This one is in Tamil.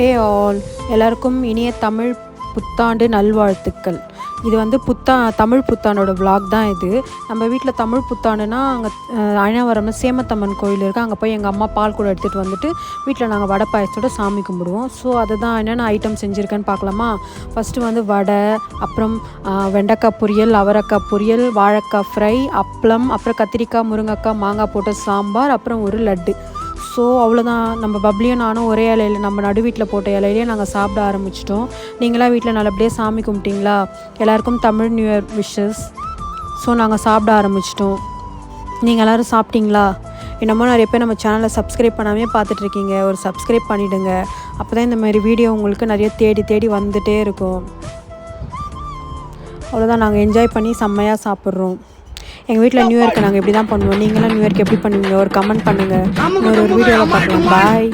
ஏ ஆல் எல்லாருக்கும் இனிய தமிழ் புத்தாண்டு நல்வாழ்த்துக்கள். இது வந்து தமிழ் புத்தாண்டோட விலாக் தான் இது. நம்ம வீட்டில் தமிழ் புத்தாண்டுனா அங்கே அயனாவரம்ல சேமத்தம்மன் கோயில் இருக்குது. அங்கே போய் எங்கள் அம்மா பால் கூட எடுத்துகிட்டு வந்துட்டு வீட்டில் நாங்கள் வடை பாயசத்தோட சாமி கும்பிடுவோம். ஸோ அதை தான் என்னென்ன ஐட்டம் செஞ்சுருக்கேன்னு பார்க்கலாமா? ஃபஸ்ட்டு வந்து வடை, அப்புறம் வெண்டைக்காய் பொரியல், அவரைக்காய் பொரியல், வாழைக்காய் ஃப்ரை, அப்பளம், அப்புறம் கத்திரிக்காய், முருங்கைக்காய், மாங்காய் போட்ட சாம்பார், அப்புறம் ஒரு லட்டு. ஸோ அவ்வளோதான். நம்ம பப்ளியும் நானும் ஒரே இலையில் நம்ம நடு வீட்டில் போட்ட இலையிலேயே நாங்கள் சாப்பிட ஆரம்பிச்சிட்டோம். நீங்களாம் வீட்டில் நல்லபடியாக சாமி கும்பிட்டிங்களா? எல்லாேருக்கும் Tamil new year wishes. So நாங்கள் சாப்பிட ஆரம்பிச்சிட்டோம். நீங்கள் எல்லோரும் சாப்பிட்டீங்களா? என்னமோ நிறைய பேர் நம்ம சேனலை சப்ஸ்கிரைப் பண்ணாமே பார்த்துட்ருக்கீங்க. ஒரு சப்ஸ்கிரைப் பண்ணிவிடுங்க. அப்போ தான் இந்த மாதிரி வீடியோ உங்களுக்கு நிறைய தேடி தேடி வந்துகிட்டே இருக்கும். அவ்வளோதான், நாங்கள் என்ஜாய் பண்ணி செம்மையாக சாப்பிட்றோம். எங்கள் வீட்டில் நியூ இயர்க்கு நாங்கள் இப்படி தான் பண்ணுவோம். நீங்களாம் நியூ இயர்க்கு எப்படி பண்ணுவீங்க? ஒரு கமெண்ட் பண்ணுங்கள். இன்னொரு வீடியோவில் பார்க்கலாம். பாய்.